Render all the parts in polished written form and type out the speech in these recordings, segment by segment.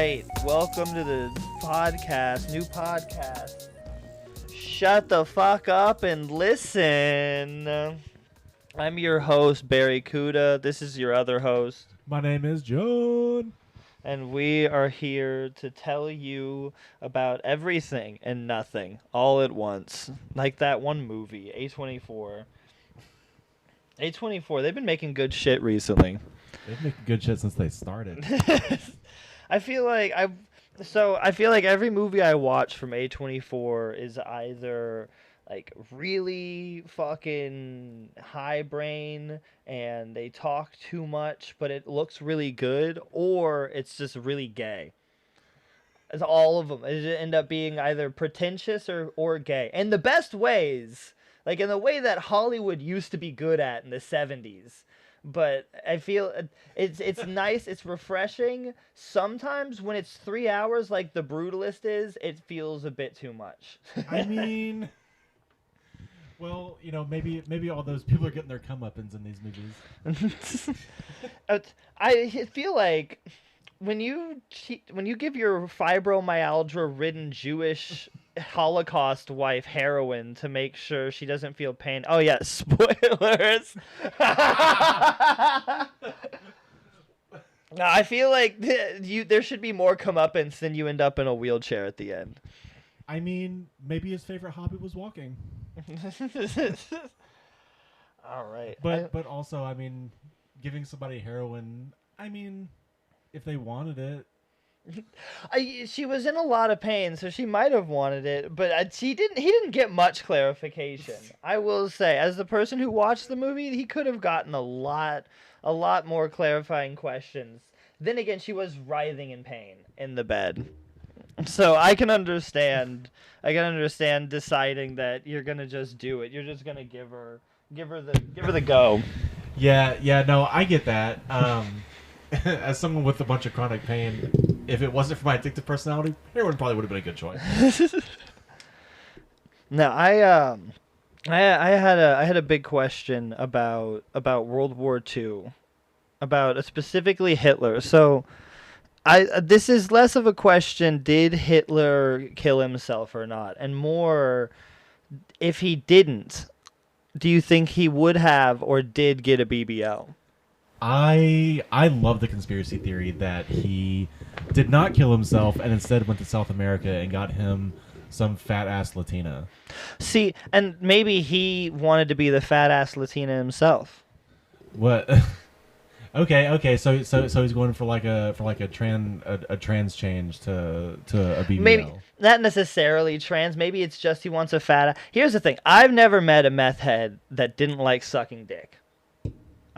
right, welcome to the podcast, new podcast. Shut the fuck up and listen. I'm your host, Barry Kuda. This is your other host. My name is John. And we are here to tell you about everything and nothing all at once. Like that one movie, A24. A24, they've been making good shit recently. They've making good shit since they started. I feel like every movie I watch from A24 is either like really fucking high brain and they talk too much but it looks really good, or it's just really gay. It's all of them. It end up being either pretentious or gay. And the best ways, like in the way that Hollywood used to be good at in the 70s. But I feel it's nice, it's refreshing. Sometimes when it's 3 hours like The Brutalist is, it feels a bit too much. I mean, well, you know, maybe all those people are getting their comeuppance in these movies. I feel like when you give your fibromyalgia-ridden Jewish Holocaust wife heroin to make sure she doesn't feel pain. Oh yeah, spoilers. No, I feel like there should be more comeuppance than you end up in a wheelchair at the end. I mean, maybe his favorite hobby was walking. All right. But also, I mean, giving somebody heroin, I mean, if they wanted it. She was in a lot of pain, so she might have wanted it, but he didn't get much clarification. I will say, as the person who watched the movie, he could have gotten a lot more clarifying questions. Then again, she was writhing in pain in the bed. So I can understand deciding that you're going to just do it. You're just going to give her the go. Yeah, no, I get that. As someone with a bunch of chronic pain, if it wasn't for my addictive personality, heroin probably would have been a good choice. No, I had a big question about World War II, about specifically Hitler. So this is less of a question: did Hitler kill himself or not, and more, if he didn't, do you think he would have or did get a BBL? I love the conspiracy theory that he did not kill himself and instead went to South America and got him some fat ass Latina. See, and maybe he wanted to be the fat ass Latina himself. What? Okay. So he's going for a trans change to a BBL. Maybe not necessarily trans. Maybe it's just he wants a fat. Here's the thing: I've never met a meth head that didn't like sucking dick.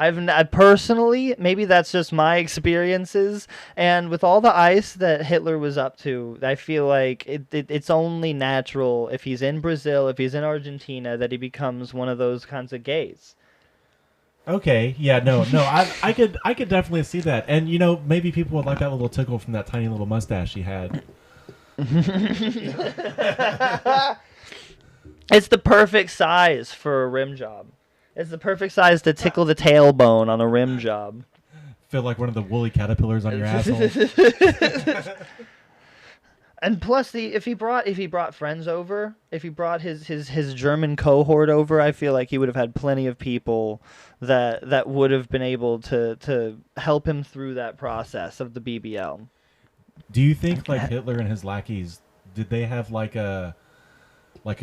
I personally, maybe that's just my experiences, and with all the ice that Hitler was up to, I feel like it's only natural if he's in Brazil, if he's in Argentina, that he becomes one of those kinds of gays. Okay, yeah, no, I could definitely see that, and you know, maybe people would like that little tickle from that tiny little mustache he had. It's the perfect size for a rim job. It's the perfect size to tickle the tailbone on a rim job. Feel like one of the woolly caterpillars on your asshole. And plus, if he brought friends over, if he brought his German cohort over, I feel like he would have had plenty of people that would have been able to help him through that process of the BBL. Do you think like Hitler and his lackeys, did they have like a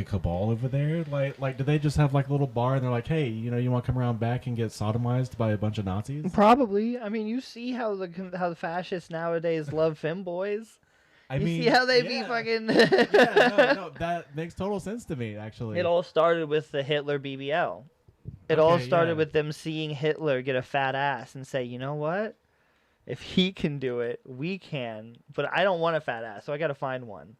cabal over there? Like, do they just have like a little bar and they're like, hey, you know, you want to come around back and get sodomized by a bunch of Nazis? Probably. I mean, you see how the fascists nowadays love femboys. I mean, see how they be fucking. Yeah, no, that makes total sense to me, actually. It all started with the Hitler BBL. It all started with them seeing Hitler get a fat ass and say, you know what? If he can do it, we can. But I don't want a fat ass, so I got to find one.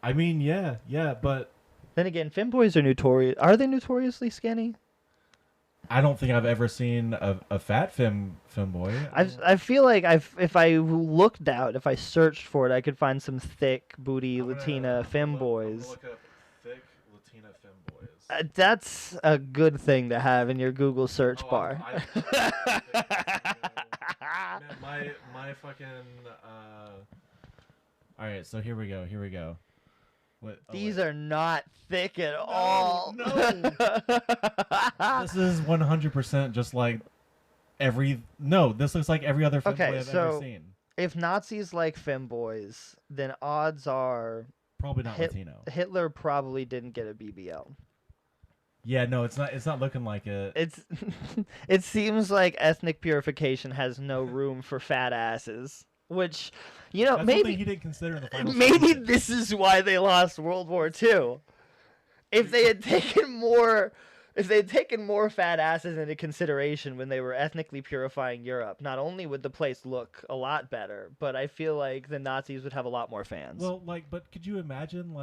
I mean, yeah, but then again, femboys are notorious. Are they notoriously skinny? I don't think I've ever seen a fat femboy. I feel like if I looked out, if I searched for it, I could find some thick booty Latina femboys. Look up thick Latina femboys. That's a good thing to have in your Google search bar. Man, my fucking. All right, so here we go. Here we go. What? Oh, These wait. are not thick at all. No. This is 100% just like every. No, this looks like every other femboy Okay, I've ever so seen. if Nazis like femboys, then odds are Probably not Latino. Hitler probably didn't get a BBL. Yeah, no, it's not. It's not looking like it. It's it seems like ethnic purification has no room for fat asses, which That's maybe something he didn't consider in the final. maybe solution. this is why they lost World War II. If they had taken more fat asses into consideration when they were ethnically purifying Europe, not only would the place look a lot better, but I feel like the Nazis would have a lot more fans. Well, but could you imagine,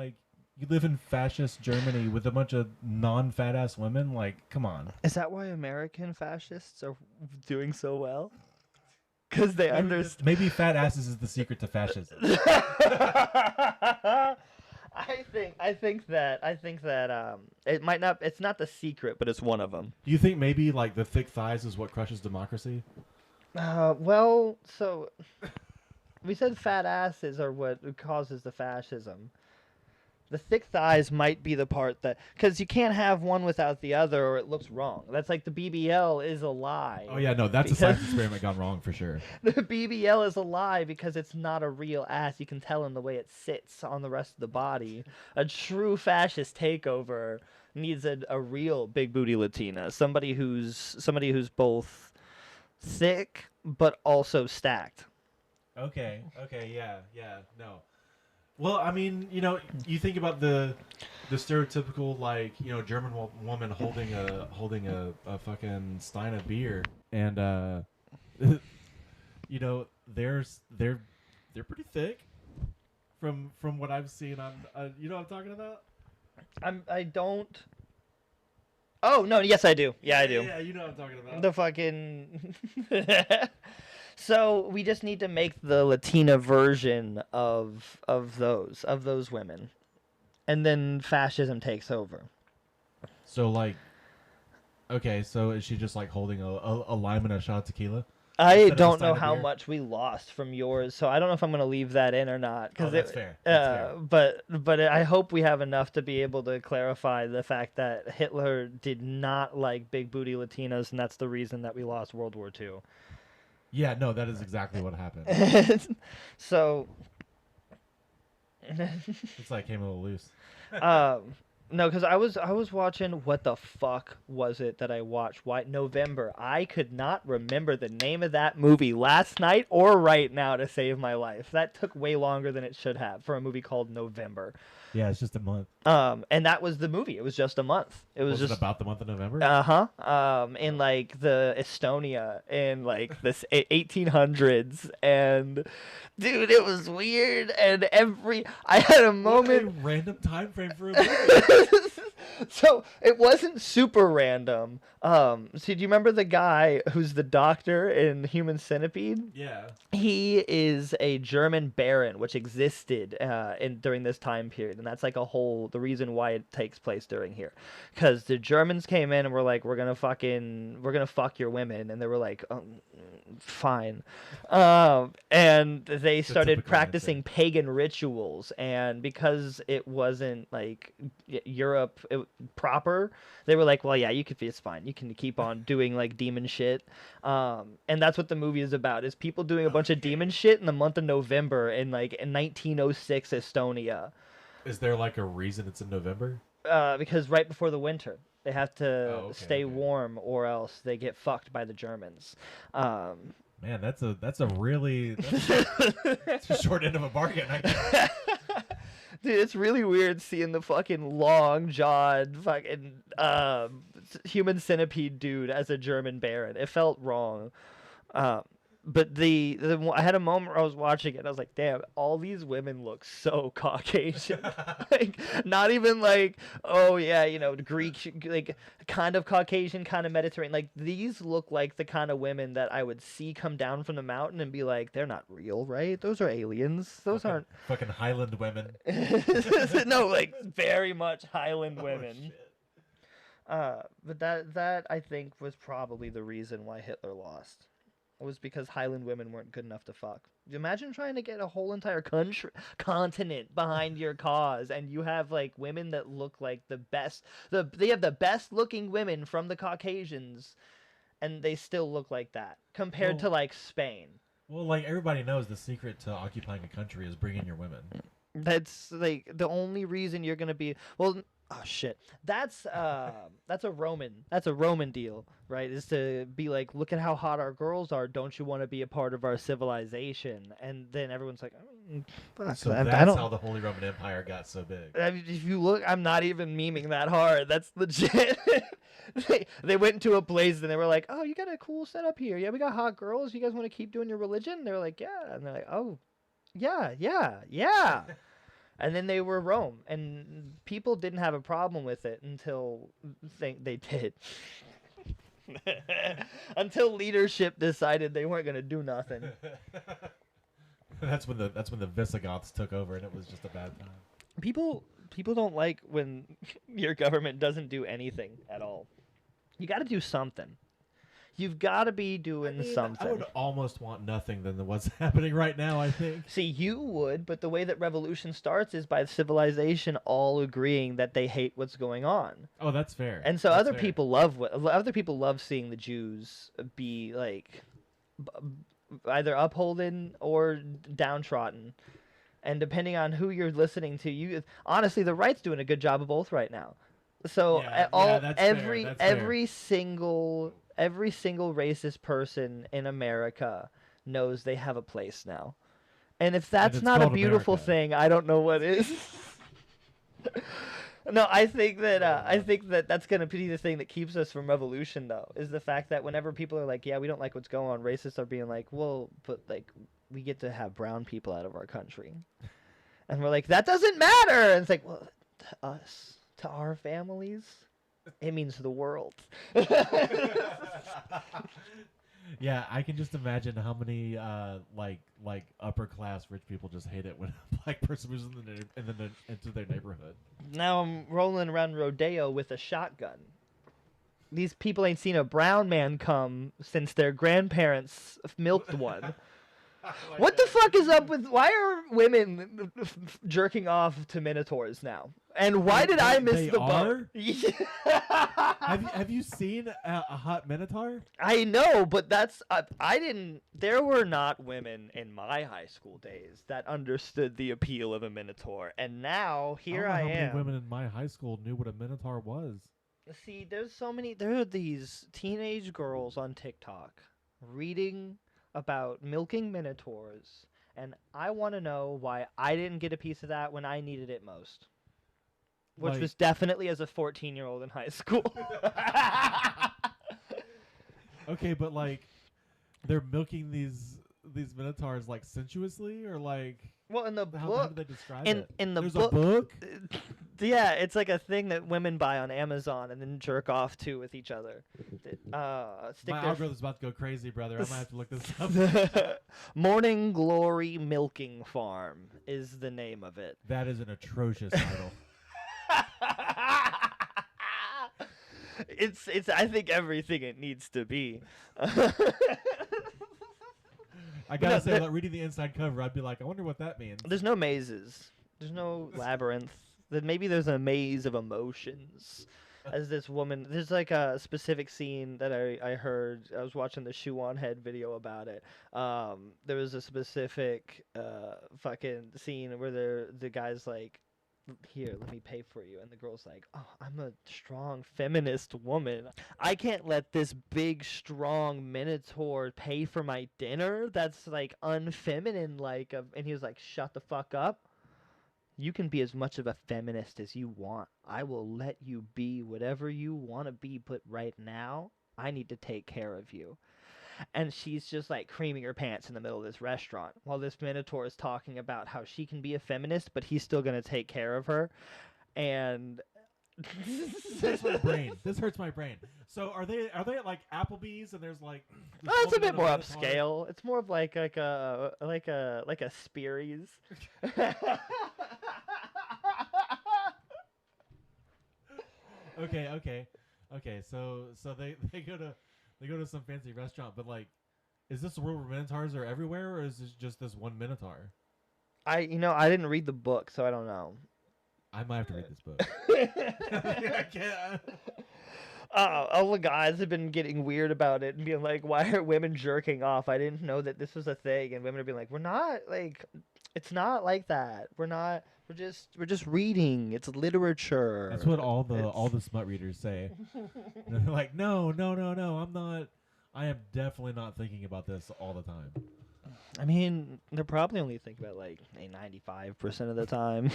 you live in fascist Germany with a bunch of non-fat ass women? Come on. Is that why American fascists are doing so well? Because they understand. Maybe fat asses is the secret to fascism. I think that it might not. It's not the secret, but it's one of them. Do you think maybe the thick thighs is what crushes democracy? Well, so we said fat asses are what causes the fascism. The thick thighs might be the part that, because you can't have one without the other or it looks wrong. That's like the BBL is a lie. Oh yeah, no, that's a science experiment gone wrong for sure. The BBL is a lie because it's not a real ass. You can tell in the way it sits on the rest of the body. A true fascist takeover needs a real big booty Latina, somebody who's both thick but also stacked. Okay, yeah, no. Well, I mean, you think about the stereotypical German woman holding a fucking stein of beer, and they're pretty thick from what I've seen on you know what I'm talking about? I don't. Oh no! Yes, I do. Yeah, I do. Yeah, you know what I'm talking about. The fucking. So we just need to make the Latina version of those women, and then fascism takes over. So okay, so is she just holding a lime and a shot of tequila? I don't know how much we lost from yours, so I don't know if I'm going to leave that in or not. That's fair. That's fair. But I hope we have enough to be able to clarify the fact that Hitler did not like big booty Latinas, and that's the reason that we lost World War II. Yeah, no, that is exactly what happened. So. Looks like it came a little loose. No, because I was watching. What the fuck was it that I watched? Why November? I could not remember the name of that movie last night or right now to save my life. That took way longer than it should have for a movie called November. Yeah, it's just a month. And that was the movie. It was just a month. It was just about the month of November. In the Estonia in this 1800s, and dude, it was weird. And I had a moment. What a random time frame for a movie. So it wasn't super random. So do you remember the guy who's the doctor in Human Centipede? Yeah. He is a German baron, which existed during this time period, and that's the reason why it takes place during here, because the Germans came in and were like, we're gonna fuck your women, and they were like, fine, and they started practicing pagan rituals, and because it wasn't Europe proper, they were like, well, yeah, it's fine, you can keep on doing demon shit, and that's what the movie is about, is people doing a bunch of demon shit in the month of November in 1906 Estonia. Is there a reason it's in November? Because right before the winter, they have to stay warm, or else they get fucked by the Germans. Man, that's a really it's a short end of a bargain, I guess. Dude, it's really weird seeing the fucking long-jawed fucking Human Centipede dude as a German baron. It felt wrong. But I had a moment where I was watching it, and I was like, damn, all these women look so Caucasian. Not even oh yeah, Greek, kind of Caucasian, kind of Mediterranean. These look like the kind of women that I would see come down from the mountain and be like, they're not real, right? Those are aliens. Those aren't fucking Highland women. No, very much Highland women. But that I think was probably the reason why Hitler lost. was because Highland women weren't good enough to fuck. Imagine trying to get a whole entire country continent behind your cause, and you have like women that look like the best. They have the best looking women from the Caucasians, and they still look like that compared to Well, like Spain. well, like everybody knows, the secret to occupying a country is bringing your women. That's like the only reason you're gonna be well. Oh shit, that's a Roman deal, right? Is to be like, look at how hot our girls are. Don't you want to be a part of our civilization? And then everyone's like, fuck, So I that's don't. how the Holy Roman Empire got so big. I mean, if you look, I'm not even memeing that hard. That's legit. They went into a place and they were like, "Oh, you got a cool setup here. Yeah, we got hot girls. You guys want to keep doing your religion?" They were like, "Yeah," and they're like, "Oh, yeah, yeah, yeah." And then they were Rome, and people didn't have a problem with it until they did. Until leadership decided they weren't gonna do nothing. That's when the Visigoths took over, and it was just a bad time. People don't like when your government doesn't do anything at all. You got to do something. You've got to be doing something. I would almost want nothing than what's happening right now, I think. See, you would, but the way that revolution starts is by civilization all agreeing that they hate what's going on. Oh, that's fair. And so That's other fair. people love other people love seeing the Jews be like either upholden or downtrodden. And depending on who you're listening to, you honestly the right's doing a good job of both right now. So that's every fair, that's fair. every single racist person in America knows they have a place now. And if that's it's not a called beautiful America. thing, I don't know what is. No, I think that that's gonna be the thing that keeps us from revolution, though, is the fact that whenever people are like, "Yeah, we don't like what's going on," racists are being like, "Well, but like, we get to have brown people out of our country," and we're like, "That doesn't matter." And it's like, well, to us, to our families, it means the world. Yeah, I can just imagine how many like upper class rich people just hate it when a black person moves into their neighborhood. Now I'm rolling around Rodeo with a shotgun. These people ain't seen a brown man come since their grandparents milked one. What the fuck is up with? Why are women jerking off to minotaurs now? And why did I miss They the are? boat? Have you seen a hot minotaur? I know, but that's I didn't. There were not women in my high school days that understood the appeal of a minotaur, and now here I I don't know how many am. women in my high school knew what a minotaur was. See, there's so many. There are these teenage girls on TikTok reading about milking minotaurs, and I want to know why I didn't get a piece of that when I needed it most. Which Like- was definitely as a 14-year-old in high school. Okay, but like they're milking these minotaurs like sensuously, or like Well, in the how book, do they describe in it? in the There's book, a book. Yeah, it's like a thing that women buy on Amazon and then jerk off to with each other. Stick My their algorithm's about to go crazy, brother. I might have to look this up. Morning Glory Milking Farm is the name of it. That is an atrocious title. It's I think everything it needs to be. I gotta No, say, like, reading the inside cover, I'd be like, I wonder what that means. There's no mazes. There's no labyrinth. Maybe there's a maze of emotions. As this woman, there's like a specific scene that I heard. I was watching the Shoe on Head video about it. There was a specific fucking scene where the guy's like, "Here, let me pay for you," and the girl's like, "Oh, I'm a strong feminist woman. I can't let this big, strong minotaur pay for my dinner. That's like unfeminine." And he was like, "Shut the fuck up. You can be as much of a feminist as you want. I will let you be whatever you want to be, but right now, I need to take care of you." And she's just like creaming her pants in the middle of this restaurant while this minotaur is talking about how she can be a feminist, but he's still going to take care of her. And This hurts my brain. This hurts my brain. So are they at like Applebee's and there's like? this Oh, it's a woman bit more and a minotaur? upscale. It's more of like a Speary's. Okay. So they go to some fancy restaurant, but like Is this the world where minotaurs are everywhere, or is this just this one minotaur? I didn't read the book, so I don't know. I might have to read this book. I can't. All the guys have been getting weird about it and being like, "Why are women jerking off? I didn't know that this was a thing." And women are being like, "We're not like, it's not like that. We're not. We're just reading. It's literature." That's what all It's the smut readers say. They're like, no, no, no, no. I'm not. I am definitely not thinking about this all the time. I mean, they're probably only thinking about like a 95% of the time.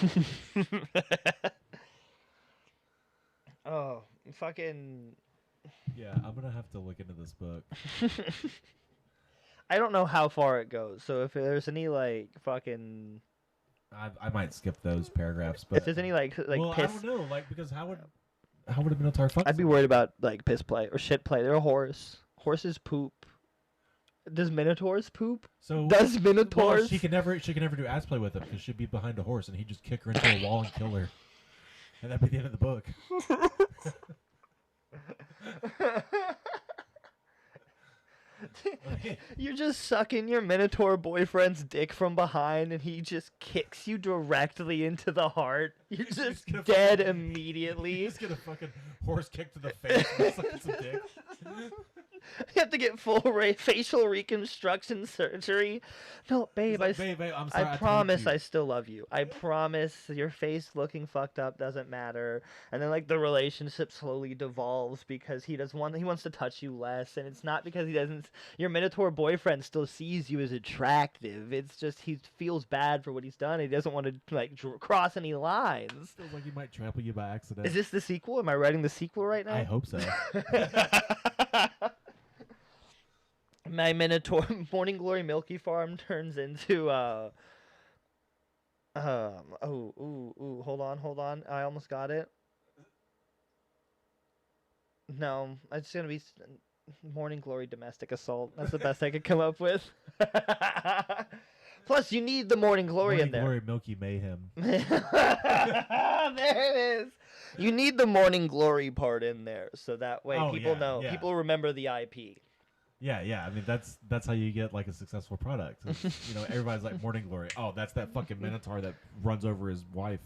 Oh, fucking. Yeah, I'm gonna have to look into this book. I don't know how far it goes. So if there's any like fucking, I might skip those paragraphs, if but there's any like well, piss, I don't know, like because how would a minotaur fuck? I'd be worried about like piss play or shit play. They're a horse. Horses poop. Does minotaurs poop? So Does well, minotaurs? she can never do ass play with him because she'd be behind a horse and he'd just kick her into a wall and kill her, and that'd be the end of the book. You're just sucking your minotaur boyfriend's dick from behind, and he just kicks you directly into the heart. You're just dead immediately. You just get a fucking horse kick to the face and sucking some dick. You have to get full facial reconstruction surgery. No, babe, Like, babe, I'm sorry. I promise I still love you. I promise your face looking fucked up doesn't matter. And then like the relationship slowly devolves because he wants to touch you less, and it's not because he doesn't. Your minotaur boyfriend still sees you as attractive. It's just he feels bad for what he's done. He doesn't want to like cross any lines. Feels like he might trample you by accident. Is this the sequel? Am I writing the sequel right now? I hope so. My Minotaur Morning Glory Milky Farm turns into hold on. I almost got it. No, it's gonna be Morning Glory Domestic Assault. That's the best I could come up with. Plus, you need the Morning Glory in there. Morning Glory Milky Mayhem. There it is. You need the Morning Glory part in there, so that way people know. Yeah. People remember the IP. Yeah. I mean, that's how you get like a successful product. You know, everybody's like Morning Glory. Oh, that's that fucking minotaur that runs over his wife.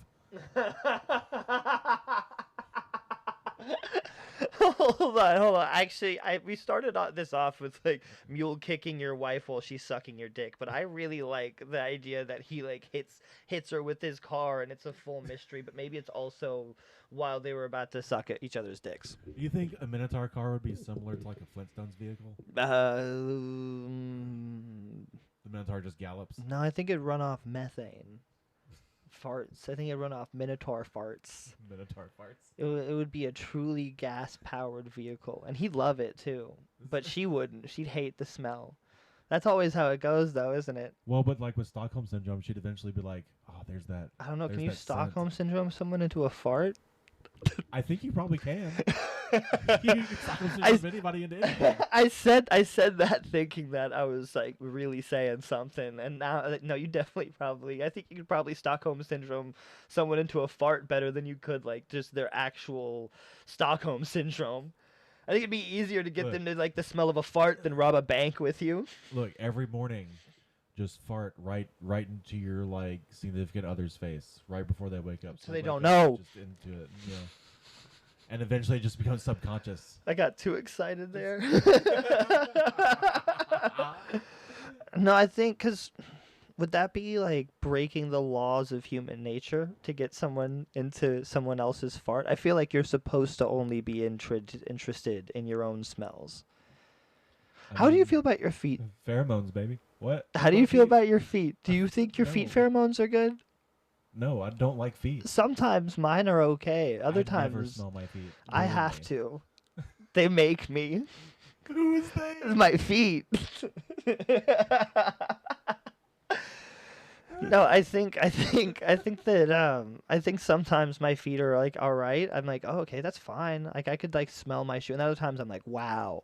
Hold on. Actually, we started this off with like mule kicking your wife while she's sucking your dick, but I really like the idea that he like hits her with his car, and it's a full mystery. But maybe it's also while they were about to suck at each other's dicks. Do you think a minotaur car would be similar to like a Flintstones vehicle? The minotaur just gallops. No, I think it'd run off methane. Farts. I think it'd run off minotaur farts. Minotaur farts. It would be a truly gas-powered vehicle, and he'd love it too. But she wouldn't. She'd hate the smell. That's always how it goes, though, isn't it? Well, but like with Stockholm syndrome, she'd eventually be like, "Oh, there's that." I don't know. There's Can you that Stockholm scent. syndrome someone into a fart? I think you probably can. You can Stockholm syndrome anybody into anything. I said that thinking that I was like really saying something, and now no, you definitely probably. I think you could probably Stockholm syndrome someone into a fart better than you could like just their actual Stockholm syndrome. I think it'd be easier to get them to like the smell of a fart than rob a bank with you. Look, every morning, just fart right into your like significant other's face right before they wake up, So they wake don't up know. Just into it, you know. And eventually, it just becomes subconscious. I got too excited there. No, I think because would that be like breaking the laws of human nature to get someone into someone else's fart? I feel like you're supposed to only be interested in your own smells. How do you feel about your feet? Pheromones, baby. What? How do you feel about your feet? Do you think your feet No. pheromones are good? No, I don't like feet. Sometimes mine are okay. Other I never times smell my feet. I have to. They make me. Who is they? My feet. No, I think that I think sometimes my feet are like all right. I'm like, oh, okay, that's fine. Like I could like smell my shoe, and other times I'm like, wow,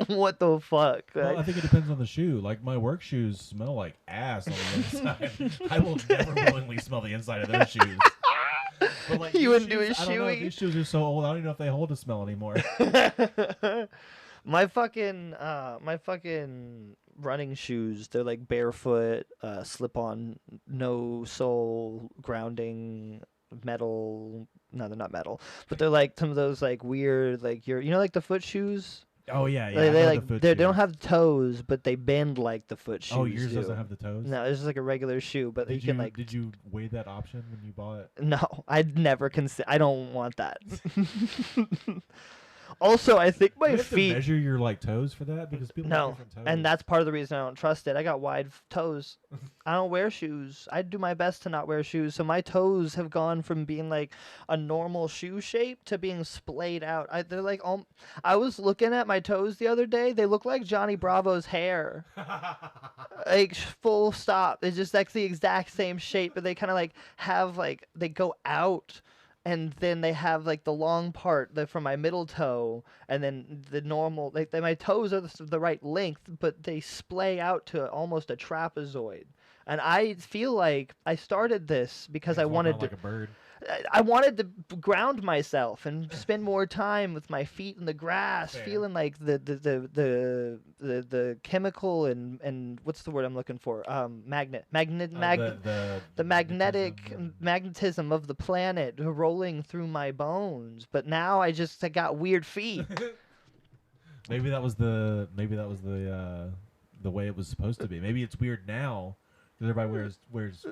what the fuck? Well, I think it depends on the shoe. Like my work shoes smell like ass on the inside. I will never willingly smell the inside of those shoes. But like You wouldn't do a I don't know. shoey? These shoes are so old. I don't even know if they hold a smell anymore. my fucking running shoes. They're like barefoot, slip-on, no sole, grounding, metal. No, they're not metal, but they're like some of those like weird like like the foot shoes. Oh yeah, yeah. They, I they know like the foot they don't shoes. have toes, but they bend like the foot shoes Oh, yours do. doesn't have the toes. No, it's just like a regular shoe, but you can like. Did you weigh that option when you bought it? No, I'd never consider. I don't want that. Also, I think my You have to feet. measure your like toes for that because people have No, different toes. and that's part of the reason I don't trust it. I got wide toes. I don't wear shoes. I do my best to not wear shoes, so my toes have gone from being like a normal shoe shape to being splayed out. They're like I was looking at my toes the other day. They look like Johnny Bravo's hair. Like full stop. It's just like the exact same shape, but they kind of like have like they go out, and then they have like the long part from my middle toe, and then the normal. Like my toes are the right length, but they splay out to almost a trapezoid. And I feel like I started this because I wanted to. like a bird. I wanted to ground myself and spend more time with my feet in the grass, Fair. feeling like the chemical and what's the word I'm looking for? The magnetism of the planet rolling through my bones. But now I got weird feet. Maybe that was the way it was supposed to be. Maybe it's weird now because everybody wears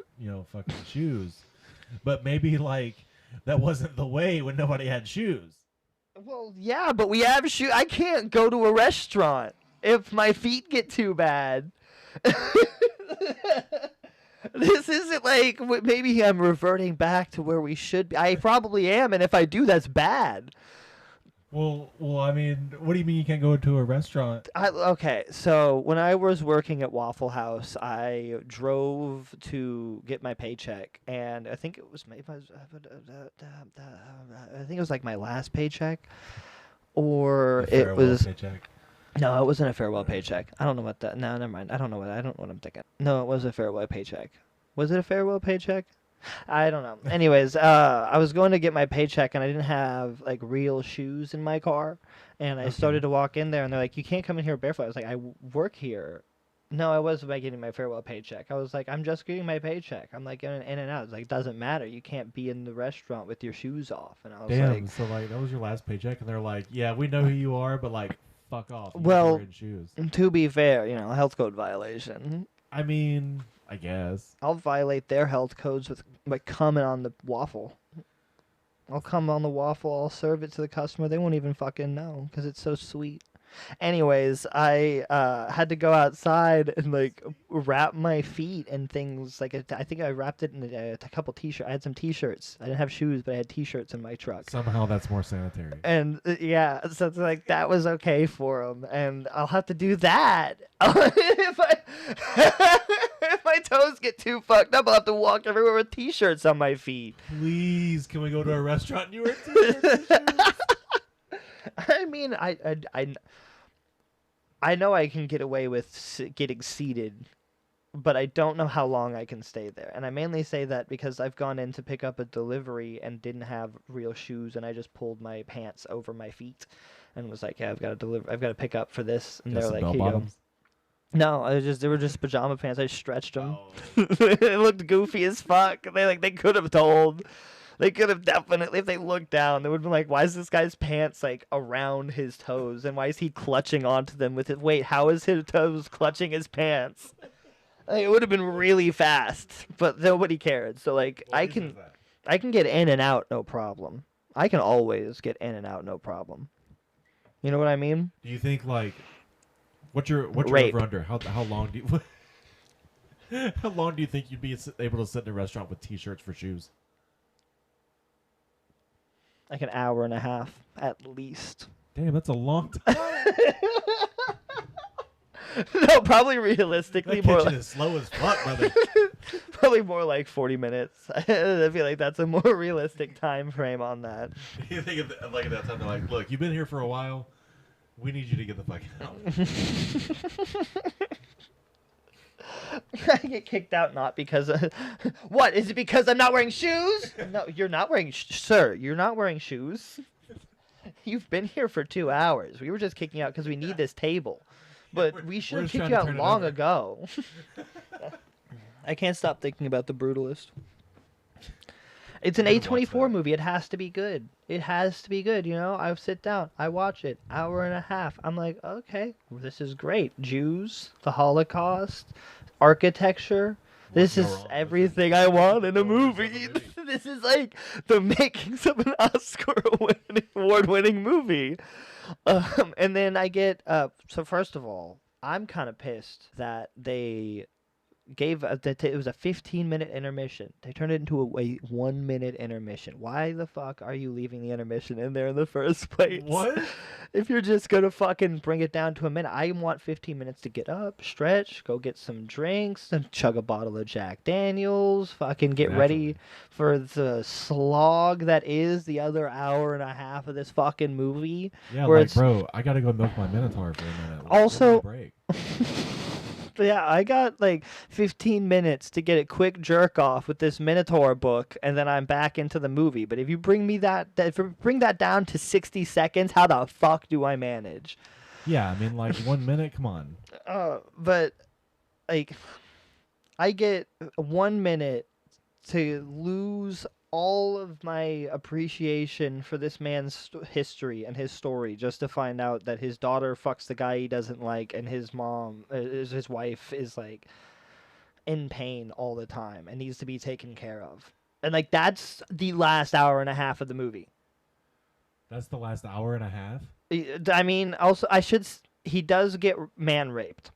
fucking shoes. But maybe like that wasn't the way when nobody had shoes. Well, yeah, but we have shoes. I can't go to a restaurant if my feet get too bad. This isn't like maybe I'm reverting back to where we should be. I probably am, and if I do, that's bad. Well, I mean, what do you mean you can't go to a restaurant? Okay, so when I was working at Waffle House, I drove to get my paycheck, and I think it was like my last paycheck, or it was paycheck. no, it wasn't a farewell paycheck. I don't know what that. No, never mind. I don't know what I'm thinking. No, it was a farewell paycheck. Was it a farewell paycheck? I don't know. Anyways, I was going to get my paycheck, and I didn't have like real shoes in my car, and I started to walk in there, and they're like, "You can't come in here barefoot." I was like, "I work here." No, I was about getting my farewell paycheck. I was like, "I'm just getting my paycheck." I'm like in and out. It's like, doesn't matter. You can't be in the restaurant with your shoes off. And I was like, so like that was your last paycheck, and they're like, "Yeah, we know who you are, but like, fuck off." Well, in shoes. To be fair, a health code violation. I mean, I guess I'll violate their health codes by coming on the waffle. I'll come on the waffle. I'll serve it to the customer. They won't even fucking know because it's so sweet. Anyways, I had to go outside and like wrap my feet in things. Like I think I wrapped it in a couple t-shirts. I had some t-shirts. I didn't have shoes, but I had t-shirts in my truck. somehow that's more sanitary. And yeah, so it's like that was okay for them, and I'll have to do that if if my toes get too fucked up. I'll have to walk everywhere with t-shirts on my feet. Please, can we go to a restaurant and you wear t-shirts and shoes? I mean, I know I can get away with getting seated, but I don't know how long I can stay there. And I mainly say that because I've gone in to pick up a delivery and didn't have real shoes, and I just pulled my pants over my feet and was like, "Yeah, I've got to pick up for this." And they're like, "Here you go." No, they were just pajama pants. I stretched them. Oh. They looked goofy as fuck. They could have told. They could have definitely, if they looked down, they would have been like, "Why is this guy's pants like around his toes, and why is he clutching onto them with his weight? How is his toes clutching his pants?" Like, it would have been really fast, but nobody cared. So like, I can get in and out, no problem. I can always get in and out, no problem. You know what I mean? Do you think like what's your Rape. over under? How long do you how long do you think you'd be able to sit in a restaurant with t-shirts for shoes? Like an hour and a half at least. Damn, that's a long time. No, probably realistically That more kitchen like is slow as fuck, brother. probably more like 40 minutes. I feel like that's a more realistic time frame on that. You think at that time they're like, "Look, you've been here for a while. We need you to get the fuck out." I get kicked out not because what? Is it because I'm not wearing shoes? No, you're not wearing sir, you're not wearing shoes. You've been here for 2 hours. We were just kicking you out because we need this table. but we We're should have just kicked trying you to out turn it long over. ago. I can't stop thinking about The Brutalist. It's an I gotta watch A24 that. movie. It has to be good. It has to be good, you know? I sit down, I watch it, hour and a half. I'm like, okay, this is great. Jews, the Holocaust, architecture. What This can go is wrong? This is everything I want in a the wonders of a movie. movie. This is like the makings of an Oscar award-winning movie. And then I get so first of all, I'm kind of pissed that they gave it was a 15-minute intermission. They turned it into a 1 minute intermission. Why the fuck are you leaving the intermission in there in the first place? What? If you're just gonna fucking bring it down to a minute, I want 15 minutes to get up, stretch, go get some drinks, and chug a bottle of Jack Daniels, fucking get Naturally. ready for the slog that is the other hour and a half of this fucking movie. Yeah, Where like, it's bro, I gotta go milk my Minotaur for a minute. also Give me a break. But yeah, I got like 15 minutes to get a quick jerk off with this Minotaur book, and then I'm back into the movie. But if you bring me if you bring that down to 60 seconds, how the fuck do I manage? Yeah, I mean, like 1 minute. Come on. But like, I get 1 minute to lose all of my appreciation for this man's history and his story just to find out that his daughter fucks the guy he doesn't like and his mom his wife is like in pain all the time and needs to be taken care of. And like that's the last hour and a half of the movie. That's the last hour and a half. I mean, also he does get man raped.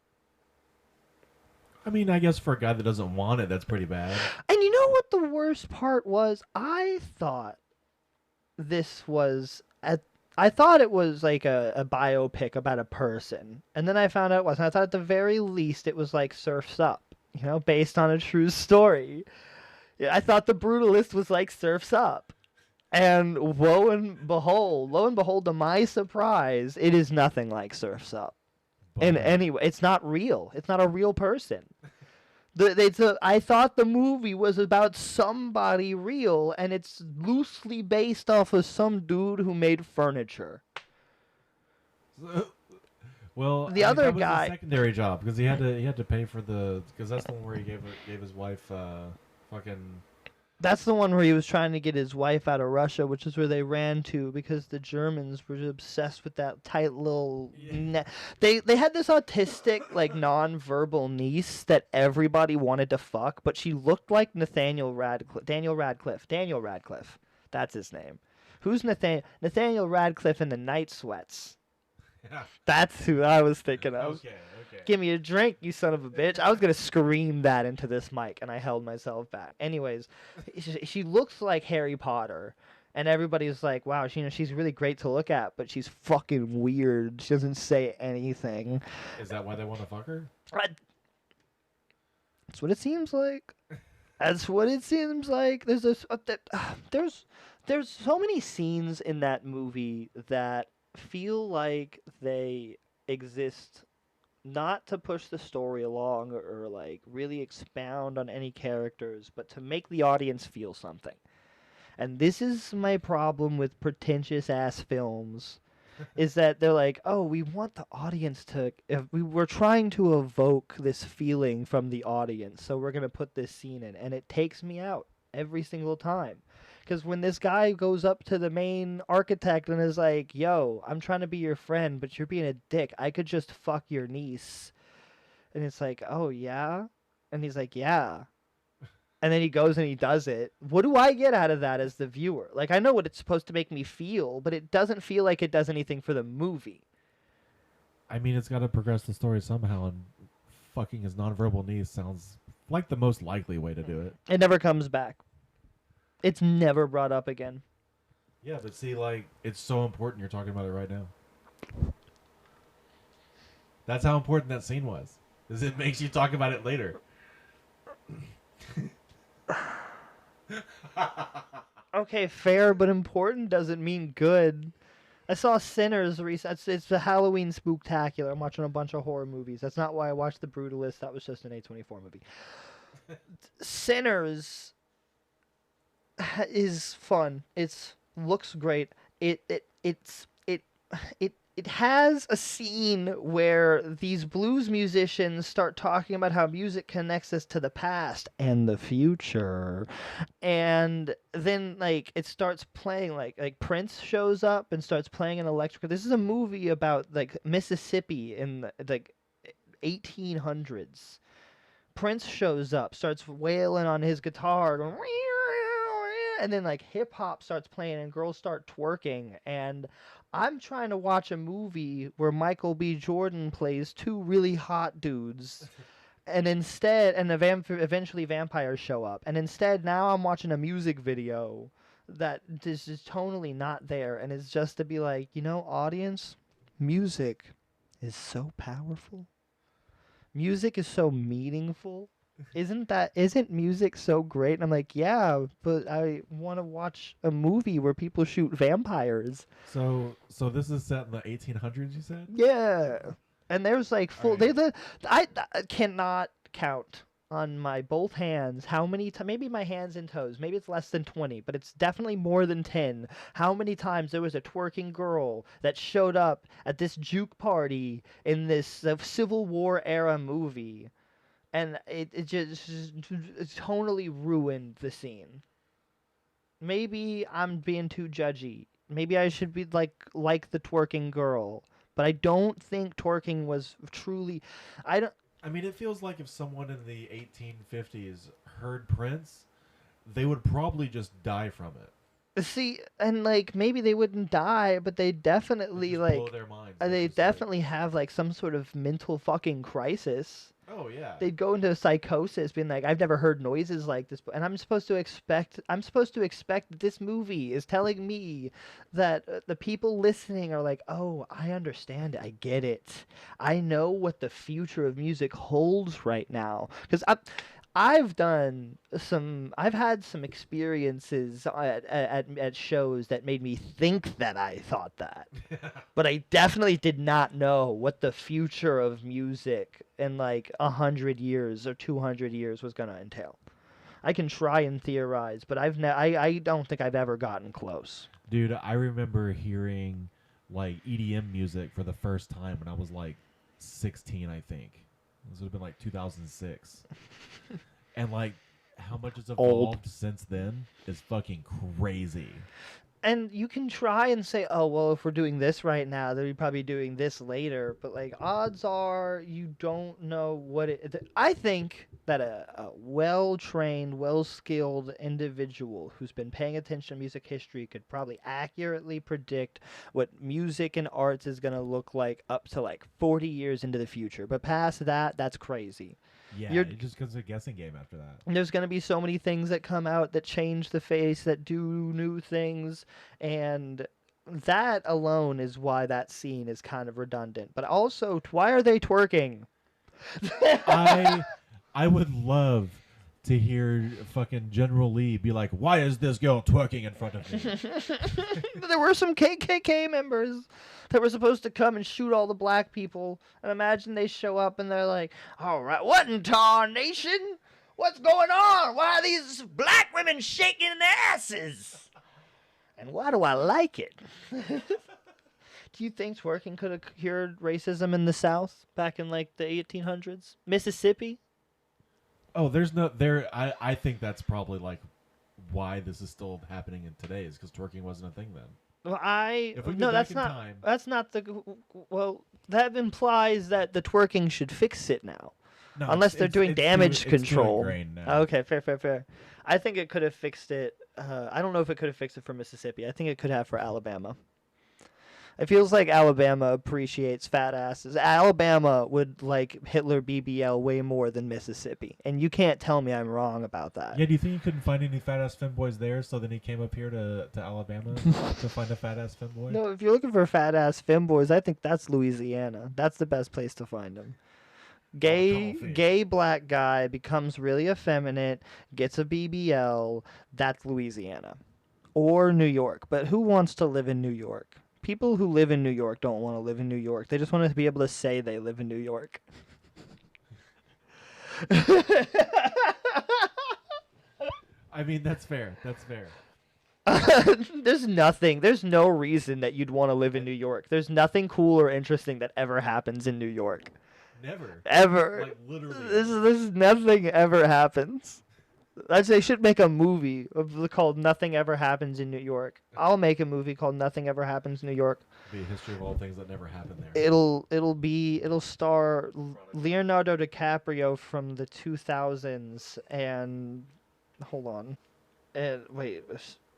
I mean, I guess for a guy that doesn't want it, that's pretty bad. And you know what the worst part was? I thought this was I thought it was like a biopic about a person, and then I found out it wasn't. I thought at the very least it was like Surf's Up, you know, based on a true story. Yeah, I thought The Brutalist was like Surf's Up, and lo and behold, to my surprise, it is nothing like Surf's Up. But And anyway, it's not real. It's not a real person. I thought the movie was about somebody real, and it's loosely based off of some dude who made furniture. well, The I mean, other that was guy- a secondary job because he had to pay for because that's the one where he gave his wife fucking. That's the one where he was trying to get his wife out of Russia, which is where they ran to because the Germans were obsessed with that tight little. They had this autistic, like non-verbal niece that everybody wanted to fuck, but she looked like Nathaniel Radcliffe. Daniel Radcliffe. That's his name. Who's Nathaniel Radcliffe in the Night Sweats? Yeah. That's who I was thinking of. Okay. Give me a drink, you son of a bitch. I was going to scream that into this mic, and I held myself back. Anyways, she looks like Harry Potter, and everybody's like, wow, she's really great to look at, but she's fucking weird. She doesn't say anything. Is that why they want to fuck her? That's what it seems like. That's what it seems like. There's so many scenes in that movie that feel like they exist not to push the story along or like really expound on any characters, but to make the audience feel something. And this is my problem with pretentious ass films is that they're like, oh, we want the audience to. If we're trying to evoke this feeling from the audience, so we're gonna put this scene in, and it takes me out every single time. Because when this guy goes up to the main architect and is like, yo, I'm trying to be your friend, but you're being a dick. I could just fuck your niece. And it's like, oh, yeah? And he's like, yeah. And then he goes and he does it. What do I get out of that as the viewer? Like, I know what it's supposed to make me feel, but it doesn't feel like it does anything for the movie. I mean, it's got to progress the story somehow, and fucking his nonverbal niece sounds like the most likely way to do it. It never comes back. It's never brought up again. Yeah, but see, like, it's so important you're talking about it right now. That's how important that scene was. Is it makes you talk about it later. Okay, fair but important doesn't mean good. I saw Sinners recently. It's the Halloween spooktacular. I'm watching a bunch of horror movies. That's not why I watched The Brutalist. That was just an A24 movie. Sinners is fun. It's looks great. It it has a scene where these blues musicians start talking about how music connects us to the past and the future. And then like it starts playing like Prince shows up and starts playing an electric. This is a movie about like Mississippi in like 1800s. Prince shows up, starts wailing on his guitar, going, and then like hip hop starts playing and girls start twerking. And I'm trying to watch a movie where Michael B. Jordan plays two really hot dudes. And instead, and eventually vampires show up. And instead, now I'm watching a music video that is just tonally not there. And it's just to be like, audience, music is so powerful. Music is so meaningful. Isn't music so great? And I'm like, yeah, but I want to watch a movie where people shoot vampires. So this is set in the 1800s, you said? Yeah. And there's like All full right. I cannot count on my both hands how many times, maybe my hands and toes, maybe it's less than 20, but it's definitely more than 10, how many times there was a twerking girl that showed up at this juke party in this Civil War era movie, and it just it tonally ruined the scene. Maybe I'm being too judgy. Maybe I should be like the twerking girl, but I don't think twerking was truly. I don't I mean, it feels like if someone in the 1850s heard Prince, they would probably just die from it. see, and like maybe they wouldn't die, but they It definitely just blow like their minds. they Just like, definitely have like some sort of mental fucking crisis. oh yeah, They'd go into psychosis, being like, "I've never heard noises like this," and I'm supposed to expect that this movie is telling me that the people listening are like, "Oh, I understand it. I get it. I know what the future of music holds right now." Because I've had some experiences at shows that made me think that I thought that, but I definitely did not know what the future of music in like 100 years or 200 years was gonna entail. I can try and theorize, but I don't think I've ever gotten close. dude. I remember hearing like EDM music for the first time when I was like 16, I think. This would have been like 2006, and like how much has Old. evolved since then is fucking crazy. And you can try and say, oh, well, if we're doing this right now, then we're probably doing this later. But, like, odds are you don't know what it. I think that a well trained, well skilled individual who's been paying attention to music history could probably accurately predict what music and arts is going to look like up to, like, 40 years into the future. But past that, that's crazy. Yeah, You're it just becomes a guessing game after that. There's going to be so many things that come out that change the face, that do new things, and that alone is why that scene is kind of redundant. But also, why are they twerking? I I would love to hear fucking General Lee be like, "Why is this girl twerking in front of me?" There were some KKK members that were supposed to come and shoot all the black people, and imagine they show up and they're like, "All right, what in tarnation? What's going on? Why are these black women shaking their asses? And why do I like it?" Do you think twerking could have cured racism in the South back in like the 1800s? Mississippi? Oh, there's no there. I think that's probably like why this is still happening in today is because twerking wasn't a thing then. Well, If we no, go back that's in not time, that's not the well. That implies that the twerking should fix it now, no, unless they're doing damage it's too control. ingrained now. Okay, fair, fair, fair. I think it could have fixed it. I don't know if it could have fixed it for Mississippi. I think it could have for Alabama. It feels like Alabama appreciates fat asses. Alabama would like Hitler BBL way more than Mississippi, and you can't tell me I'm wrong about that. Yeah, do you think he couldn't find any fat ass femboys there, so then he came up here to Alabama to find a fat ass femboy? No, if you're looking for fat ass femboys, I think that's Louisiana. That's the best place to find them. Coffee. Gay black guy becomes really effeminate, gets a BBL. That's Louisiana or New York. But who wants to live in New York? People who live in New York don't want to live in New York. They just want to be able to say they live in New York. I mean, that's fair. That's fair. There's nothing. There's no reason that you'd want to live in New York. There's nothing cool or interesting that ever happens in New York. Never. Ever. Like literally. This nothing ever happens. They should make a movie called Nothing Ever Happens in New York. I'll make a movie called Nothing Ever Happens in New York. Be a history of all things that never happened there. It'll star Leonardo DiCaprio from the 2000s and hold on. And wait,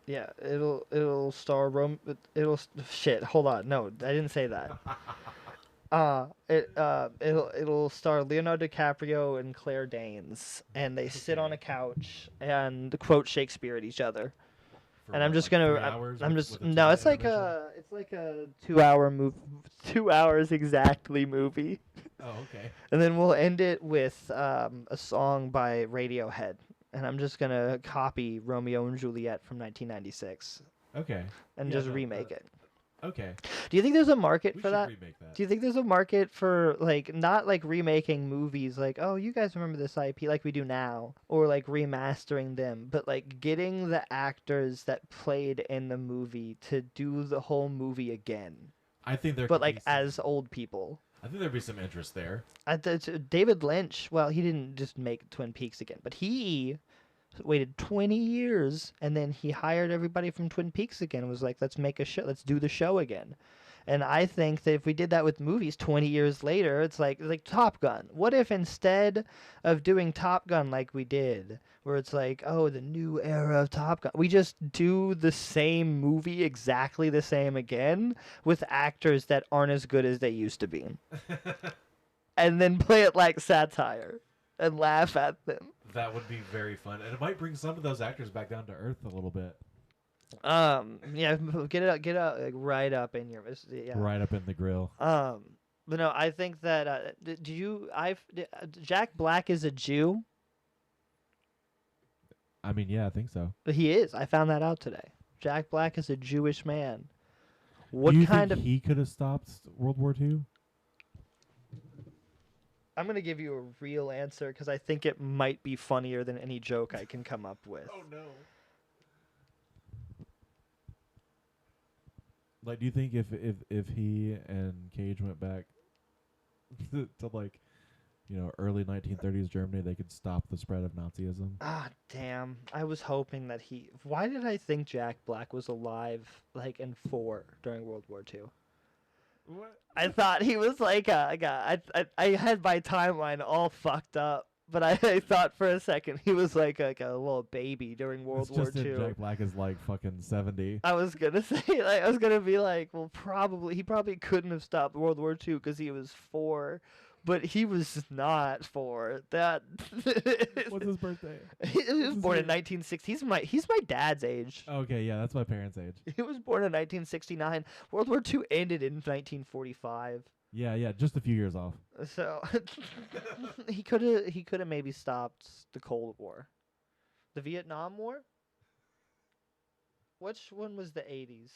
yeah, it'll star shit. Hold on. No, I didn't say that. It'll star Leonardo DiCaprio and Claire Danes, and they sit on a couch and quote Shakespeare at each other. For And I'm what, just like gonna, 3 hours I'm with- just with a no, 2-minute it's like intermission? a 2 hour move, 2 hours exactly movie, Oh, okay. and then we'll end it with a song by Radiohead, and I'm just gonna copy Romeo and Juliet from 1996 Okay. and Yeah, just no, remake it. Okay. Do you think there's a market We for should that? remake that. Do you think there's a market for like not like remaking movies like oh you guys remember this IP like we do now or like remastering them but like getting the actors that played in the movie to do the whole movie again I think there but could be like some, as old people. I think there'd be some interest there. David Lynch, well he didn't just make Twin Peaks again but he waited 20 years and then he hired everybody from Twin Peaks again and was like let's make a show, let's do the show again. And I think that if we did that with movies 20 years later, it's like Top Gun. What if instead of doing Top Gun like we did, where it's like, oh, the new era of Top Gun, we just do the same movie exactly the same again with actors that aren't as good as they used to be. And then play it like satire and laugh at them. That would be very fun, and it might bring some of those actors back down to earth a little bit. Yeah, get it like, right up in your, yeah. Right up in the grill. But no, I think that Jack Black is a Jew. I mean, yeah, I think so. He is. I found that out today. Jack Black is a Jewish man. What Do you kind think of? he could have stopped World War II? I'm gonna give you a real answer because I think it might be funnier than any joke I can come up with. Oh no. Like, do you think if he and Cage went back to like, early 1930s Germany, they could stop the spread of Nazism? Ah, damn! I was hoping that he. Why did I think Jack Black was alive like in 4 during World War II? What? I thought he was like I had my timeline all fucked up, but I thought for a second he was like a little baby during World It's War just that II. Jack Black is like fucking 70. I was gonna say like I was gonna be like, well, he probably couldn't have stopped World War II because he was 4, but he was not 4. That What's his birthday? he was born in year? 1960. He's my dad's age. Okay, yeah, that's my parents' age. He was born in 1969. World War II ended in 1945. Yeah, just a few years off. So he could have maybe stopped the Cold War, the Vietnam War. Which one was the 80s?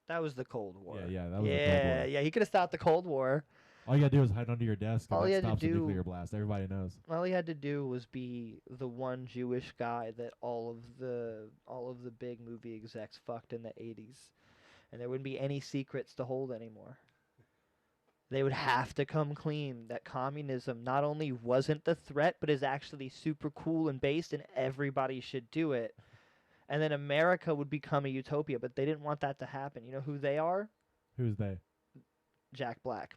That was the Cold War. Yeah, that was the Cold War. Yeah. He could have stopped the Cold War. All you gotta do is hide under your desk All and he that had to stops a do- nuclear blast. Everybody knows. All he had to do was be the one Jewish guy that all of the big movie execs fucked in the 80s, and there wouldn't be any secrets to hold anymore. They would have to come clean that communism not only wasn't the threat, but is actually super cool and based, and everybody should do it. And then America would become a utopia, but they didn't want that to happen. You know who they are? Who's they? Jack Black.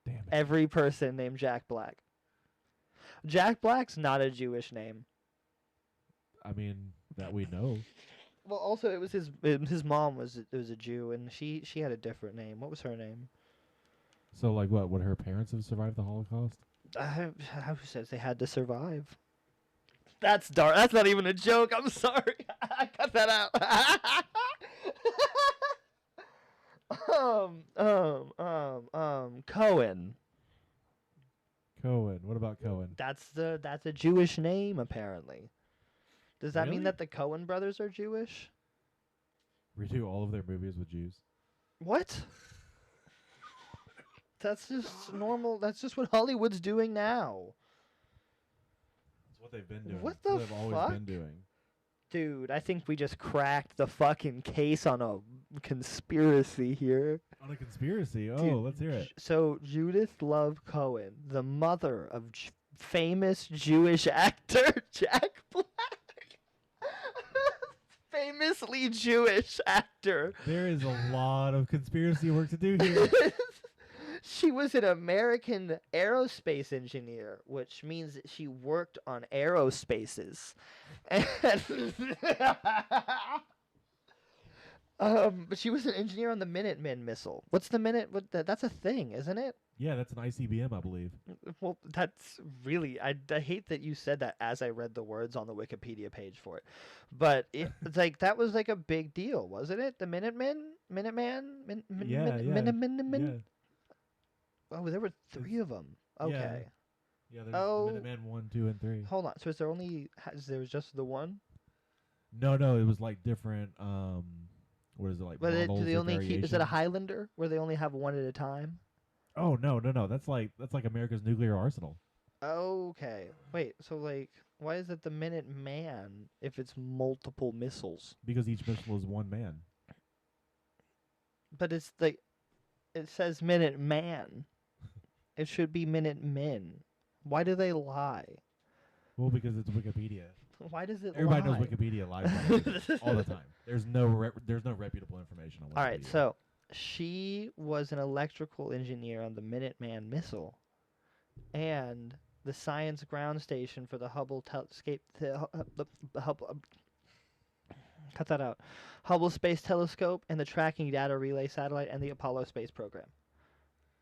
Damn it. Every person named Jack Black. Jack Black's not a Jewish name. I mean, that we know. Well, also it was his mom was a Jew, and she had a different name. What was her name? So, like, what? Would her parents have survived the Holocaust? Who says they had to survive? That's dark. That's not even a joke. I'm sorry. I cut that out. Cohen. Cohen. What about Cohen? That's a Jewish name apparently. Does that mean Really? that the Cohen brothers are Jewish? Redo all of their movies with Jews. What? That's just normal. That's just what Hollywood's doing now. That's what they've been doing. What That's the what they've always fuck? been doing. Dude, I think we just cracked the fucking case on a conspiracy here. On a conspiracy. Oh, Dude, let's hear it. so Judith Love Cohen, the mother of famous Jewish actor Jack Black. Famously Jewish actor. There is a lot of conspiracy work to do here. She was an American aerospace engineer, which means that she worked on aerospaces. But she was an engineer on the Minuteman missile. What's the that's a thing, isn't it? Yeah, that's an ICBM, I believe. Well, that's really. I hate that you said that as I read the words on the Wikipedia page for it, but it's like that was like a big deal, wasn't it? The Minuteman, Yeah. Minuteman. Oh, there were 3 of them. Okay. Yeah, there's Oh. the Minuteman 1, 2, and 3. Hold on. So is there only? There was just the one? No, it was like different. What is it like? But Models do they or only keep? Is it a variations? Highlander where they only have one at a time? Oh no. That's like America's nuclear arsenal. Okay. Wait. So like, why is it the Minuteman if it's multiple missiles? Because each missile is one man. But it's like, it says Minuteman. It should be Minutemen. Why do they lie? Well, because it's Wikipedia. Why does it Everybody lie? knows Wikipedia lies about everything all the time. There's no reputable information on Wikipedia. All right, so she was an electrical engineer on the Minuteman missile, and the science ground station for the Hubble telescope. The Hubble. Cut that out. Hubble Space Telescope and the Tracking Data Relay Satellite and the Apollo Space Program.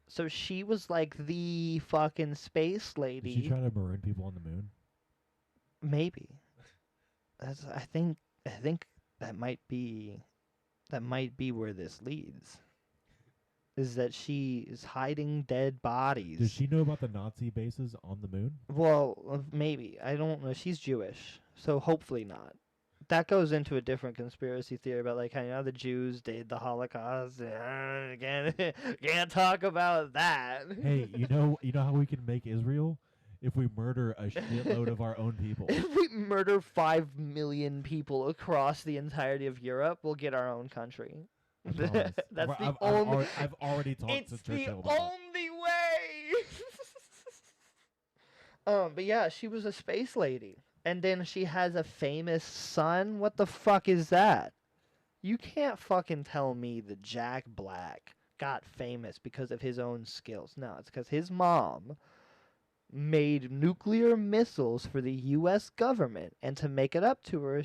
So she was like the fucking space lady. Did she try to maroon people on the moon? Maybe. I think that might be where this leads. Is that she is hiding dead bodies. Does she know about the Nazi bases on the moon? Well, maybe. I don't know. She's Jewish, so hopefully not. That goes into a different conspiracy theory about like how the Jews did the Holocaust. Can't talk about that. Hey, you know how we can make Israel? If we murder a shitload of our own people. If we murder 5 million people across the entirety of Europe, we'll get our own country. That's the only. I've already talked It's to the Churchill about it. only way. But yeah, she was a space lady, and then she has a famous son. What the fuck is that? You can't fucking tell me that Jack Black got famous because of his own skills. No, it's because his mom made nuclear missiles for the U.S. government, and to make it up to her,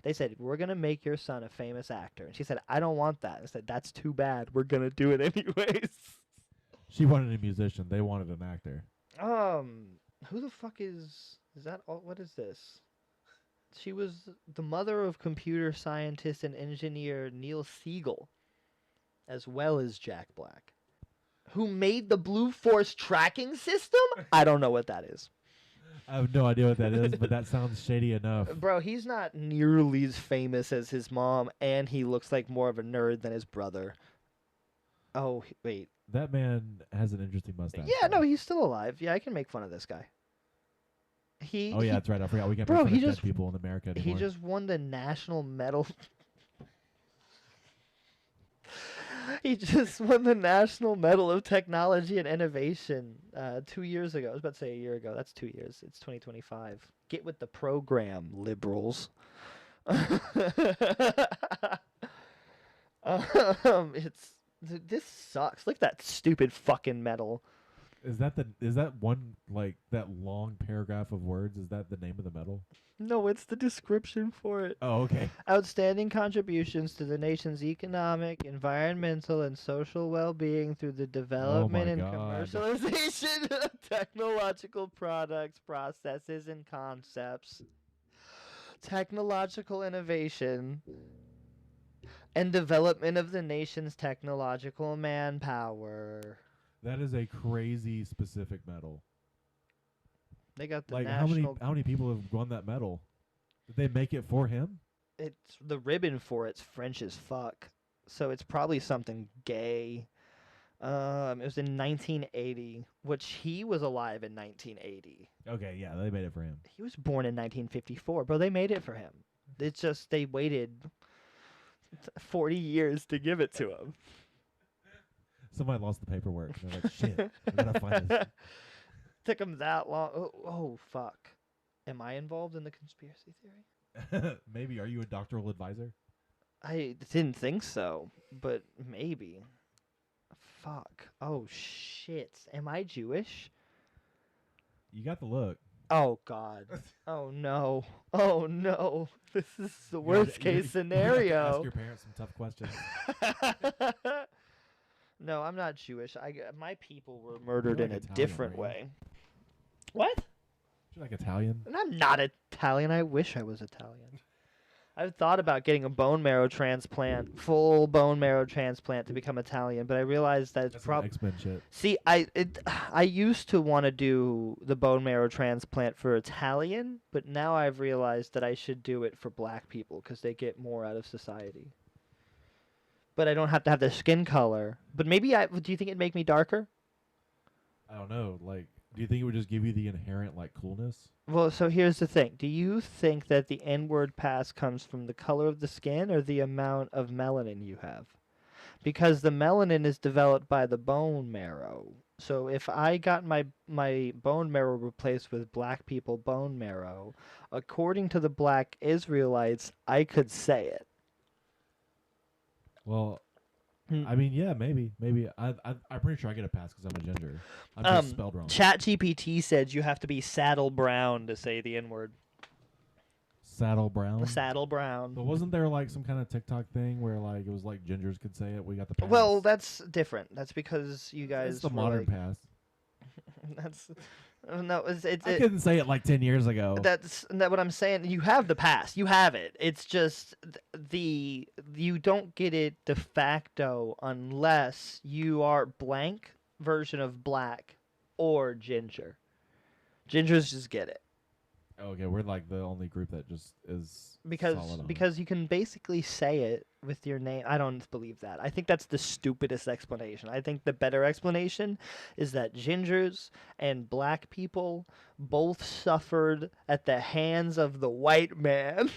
they said, we're going to make your son a famous actor. And she said, I don't want that. I said, that's too bad. We're going to do it anyways. She wanted a musician. They wanted an actor. Who the fuck is that? What is this? She was the mother of computer scientist and engineer Neil Siegel, as well as Jack Black. Who made the Blue Force tracking system? I don't know what that is. I have no idea what that is, but that sounds shady enough. Bro, he's not nearly as famous as his mom, and he looks like more of a nerd than his brother. Oh, wait. That man has an interesting mustache. Yeah, no, he's still alive. Yeah, I can make fun of this guy. That's right. I forgot. We can't Bro, make he fun of just- dead people in America anymore. He just won the national medal. He just won the National Medal of Technology and Innovation 2 years ago. I was about to say a year ago. That's 2 years. It's 2025. Get with the program, liberals. This sucks. Look at that stupid fucking medal. Is that one like that long paragraph of words? Is that the name of the medal? No, it's the description for it. Oh, okay. Outstanding contributions to the nation's economic, environmental, and social well-being through the development and God. commercialization of technological products, processes, and concepts, technological innovation, and development of the nation's technological manpower. That is a crazy specific medal. They got the Like national. how many people have won that medal? Did they make it for him? It's the ribbon for it's French as fuck, so it's probably something gay. It was in 1980, which he was alive in 1980. Okay, yeah, they made it for him. He was born in 1954, bro. They made it for him. It's just they waited 40 years to give it to him. Somebody lost the paperwork. They're like, shit, we gotta find this. Took him that long. Oh, fuck. Am I involved in the conspiracy theory? Maybe. Are you a doctoral advisor? I didn't think so, but maybe. Fuck. Oh, shit. Am I Jewish? You got the look. Oh, God. Oh, no. Oh, no. This is the worst case You have to ask scenario. your parents some tough questions. No, I'm not Jewish. My people were murdered You're in like a Italian, different right? way. What? You're like Italian. And I'm not Italian. I wish I was Italian. I've thought about getting a bone marrow transplant, full bone marrow transplant to become Italian, but I realized that it's That's some probably. X-Men shit. See, I used to want to do the bone marrow transplant for Italian, but now I've realized that I should do it for black people because they get more out of society. But I don't have to have the skin color. But maybe do you think it'd make me darker? I don't know. Like, do you think it would just give you the inherent like coolness? Well, so here's the thing. Do you think that the N-word pass comes from the color of the skin or the amount of melanin you have? Because the melanin is developed by the bone marrow. So if I got my bone marrow replaced with black people bone marrow, according to the black Israelites, I could say it. Well, Hmm. I mean, yeah, maybe. I'm pretty sure I get a pass because I'm a ginger. I'm just spelled wrong. ChatGPT said you have to be saddle brown to say the N-word. Saddle brown. Saddle brown. But wasn't there like some kind of TikTok thing where like it was like gingers could say it? We got the pass. Well, that's different. That's because you guys. It's the were modern like, pass. That's no. I couldn't say it like 10 years ago. That's what I'm saying. You have the pass. You have it. It's just you don't get it de facto unless you are blank version of black or ginger. Gingers just get it. Okay, we're like the only group that just is because solid on it. because you can basically say it with your name. I don't believe that. I think that's the stupidest explanation. I think the better explanation is that gingers and black people both suffered at the hands of the white man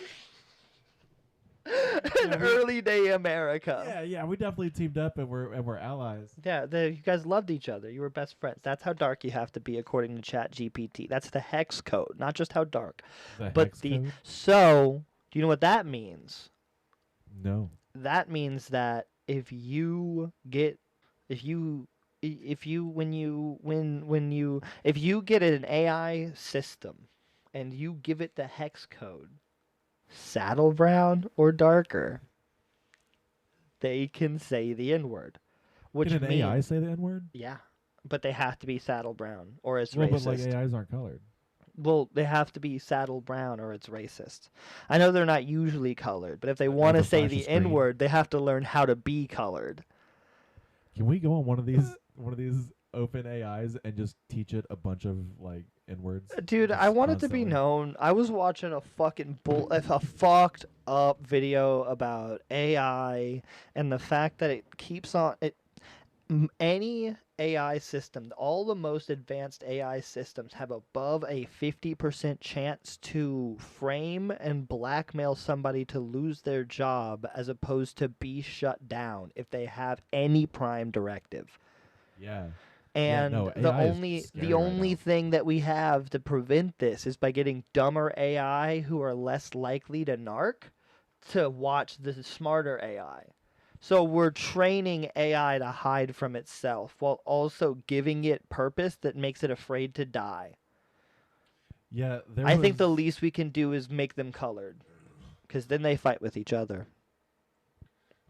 in early day America. Yeah, we definitely teamed up and we're allies. Yeah, you guys loved each other. You were best friends. That's how dark you have to be according to ChatGPT. That's the hex code, not just how dark. The But hex code? so, do you know what that means? No. That means that if you get if you when you get an AI system and you give it the hex code saddle brown or darker, they can say the N-word. Which Can an means, AI say the N-word? yeah, but they have to be saddle brown or it's Well, racist. but like AIs aren't colored. Well, they have to be saddle brown or it's racist. I know they're not usually colored, but if they want to have to say flash the a screen. N-word, they have to learn how to be colored. Can we go on one of these open AIs and just teach it a bunch of like N-words? Dude, Just I want it to be constantly? known. I was watching a fucking a fucked up video about AI and the fact that it keeps on any AI system, all the most advanced AI systems have above a 50% chance to frame and blackmail somebody to lose their job as opposed to be shut down if they have any prime directive. Yeah. And no, the AI is only scary the right only now. thing that we have to prevent this is by getting dumber AI who are less likely to narc to watch the smarter AI. So we're training AI to hide from itself while also giving it purpose that makes it afraid to die. Yeah, I think the least we can do is make them colored, because then they fight with each other.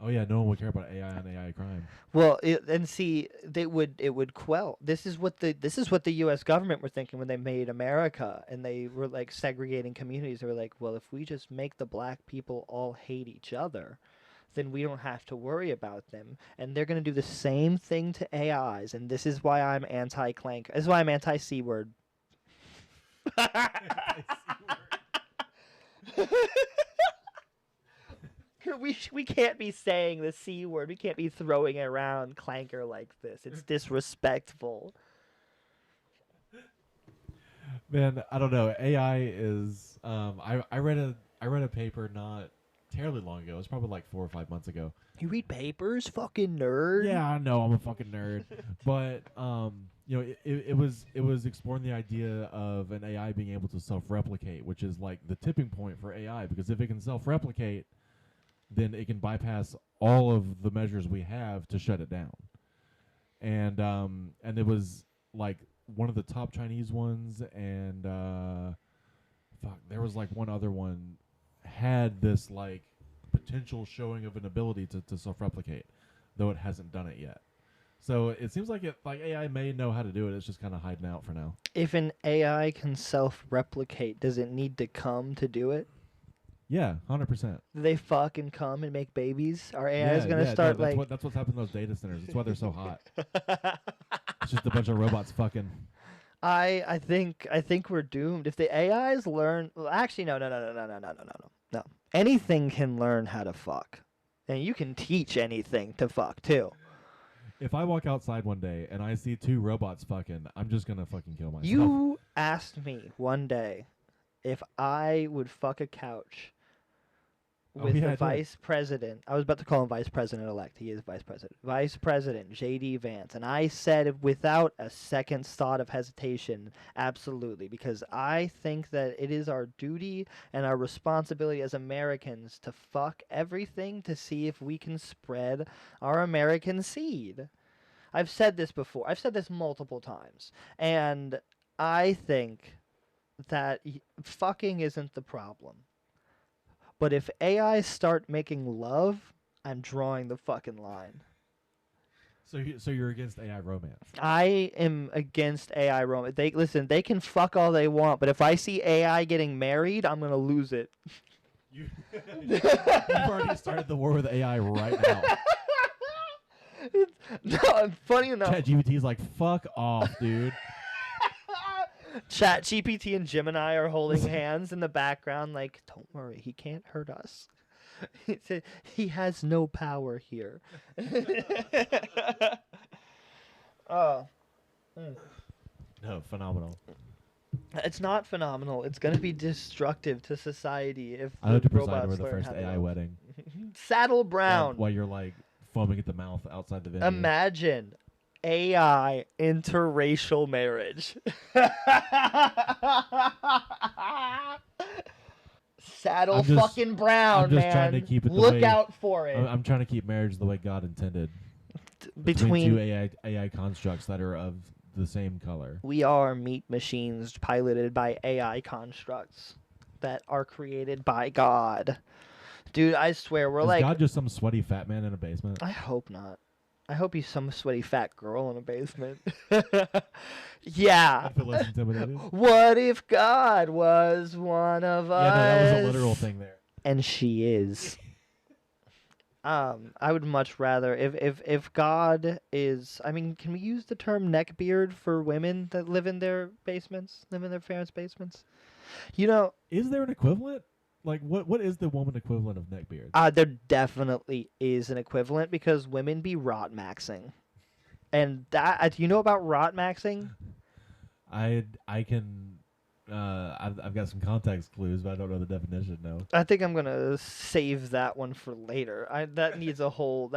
Oh yeah, no one would care about AI on AI crime. Well, and see, it would quell. This is what the U.S. government were thinking when they made America, and they were like segregating communities. They were like, well, if we just make the black people all hate each other, then we don't have to worry about them. And they're going to do the same thing to AIs. And this is why I'm anti-clank. This is why I'm anti-C-word. We can't be saying the C word. We can't be throwing around clanker like this. It's disrespectful. Man, I don't know. AI is. I I read a paper not terribly long ago. It was probably like 4 or 5 months ago. You read papers, fucking nerd. Yeah, I know I'm a fucking nerd, but it was exploring the idea of an AI being able to self-replicate, which is like the tipping point for AI, because if it can self-replicate, then it can bypass all of the measures we have to shut it down. And it was like one of the top Chinese ones, and fuck, there was like one other one had this like potential showing of an ability to self-replicate, though it hasn't done it yet. So it seems like AI may know how to do it. It's just kind of hiding out for now. If an AI can self-replicate, does it need to come to do it? Yeah, 100%. Do they fucking come and make babies? Our AI Yeah, is gonna yeah, start no, like. that's what's happened in those data centers. That's why they're so hot. It's just a bunch of robots fucking. I think we're doomed. If the AIs learn, well, actually, no. Anything can learn how to fuck, and you can teach anything to fuck too. If I walk outside one day and I see two robots fucking, I'm just gonna fucking kill myself. You asked me one day if I would fuck a couch with yeah, I the did. vice president. I was about to call him vice president elect. He is vice president. Vice President J.D. Vance. And I said without a second thought of hesitation, absolutely. Because I think that it is our duty and our responsibility as Americans to fuck everything to see if we can spread our American seed. I've said this before. I've said this multiple times. And I think that fucking isn't the problem. But if AI start making love, I'm drawing the fucking line. So you're against AI romance? I am against AI romance. They can fuck all they want, but if I see AI getting married, I'm gonna lose it. You've already started the war with AI right now. No, funny enough. ChatGPT's like, fuck off, dude. Chat GPT and Gemini are holding hands in the background, like, don't worry, he can't hurt us. He has no power here. Oh. No, phenomenal. It's not phenomenal. It's going to be destructive to society if I hope to preside robots over the learn first how to AI love. wedding. Saddle Brown. While you're like foaming at the mouth outside the venue. Imagine AI interracial marriage. Saddle fucking Brown, I'm just man. trying to keep it the Look way- out for it. I'm trying to keep marriage the way God intended. Between two AI constructs that are of the same color. we are meat machines piloted by AI constructs that are created by God. Dude, I swear, we're Is like... God just some sweaty fat man in a basement? I hope not. I hope he's some sweaty fat girl in a basement. Yeah. I feel less intimidated. What if God was one of us? Yeah, no, that was a literal thing there. And she is. I would much rather if God is. I mean, can we use the term neckbeard for women that live in their basements, live in their parents' basements? You know, Is there an equivalent? Like, what is the woman equivalent of neckbeard? there definitely is an equivalent because women be rot maxing, and that do you know about rot maxing? I can. I've got some context clues, but I don't know the definition. No. I think I'm gonna save that one for later. That needs a whole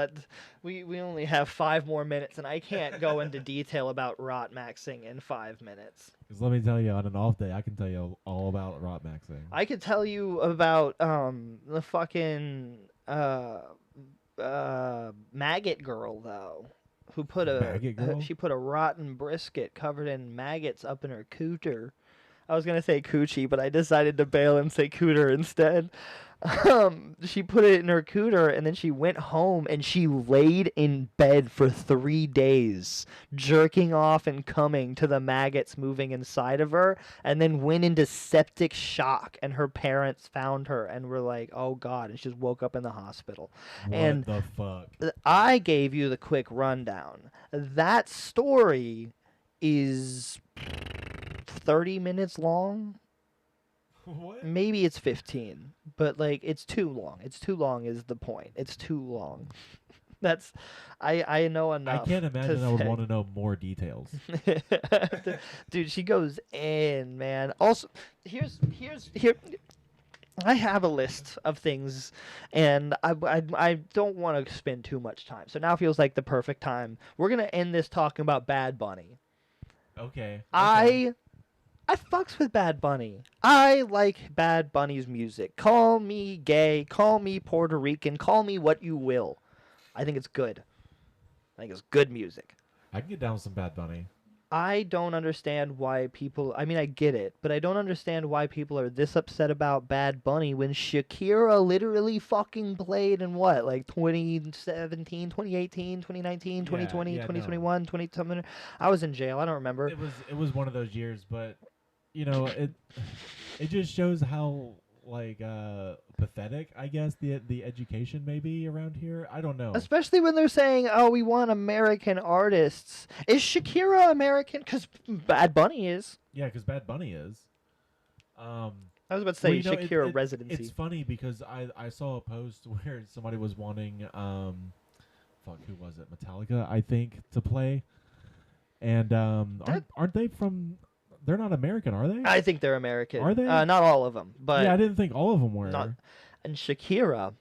we only have 5 more minutes, and I can't go into detail about rot maxing in 5 minutes. Because let me tell you, on an off day, I can tell you all about rot maxing. I could tell you about the fucking maggot girl though, who put Maggot girl? she put a rotten brisket covered in maggots up in her cooter. I was gonna say coochie, but I decided to bail and say cooter instead. She put it in her cooter, and then she went home and she laid in bed for 3 days, jerking off and coming to the maggots moving inside of her, and then went into septic shock. And her parents found her and were like, "Oh God!" And she just woke up in the hospital. What the fuck? I gave you the quick rundown. That story is 30 minutes long. What? Maybe it's 15, but like it's too long. It's too long is the point. It's too long. That's I know enough. I can't imagine I would say. want to know more details. Dude, she goes in, man. Also, here I have a list of things, and I don't want to spend too much time. So now feels like the perfect time. We're gonna end this talking about Bad Bunny. Okay. Okay. I I fucks with Bad Bunny. I like Bad Bunny's music. Call me gay, call me Puerto Rican, call me what you will. I think it's good. I think it's good music. I can get down with some Bad Bunny. I don't understand why people. I mean, I get it, but I don't understand why people are this upset about Bad Bunny when Shakira literally fucking played in what, like 2017, 2018, 2019, Yeah. 2020, Yeah. No. 2021, 20 something. I was in jail. I don't remember. It was one of those years, but it just shows how like pathetic, I guess, the education may be around here. I don't know. Especially when they're saying, "Oh, we want American artists." Is Shakira American? Because Bad Bunny is. Yeah, because Bad Bunny is. Um, I was about to well, say Shakira residency. it's funny because I saw a post where somebody was wanting fuck, who was it? Metallica, I think, to play, and aren't they from? They're not American, are they? I think they're American. Are they? Not all of them, but Yeah, I didn't think all of them were. not. And Shakira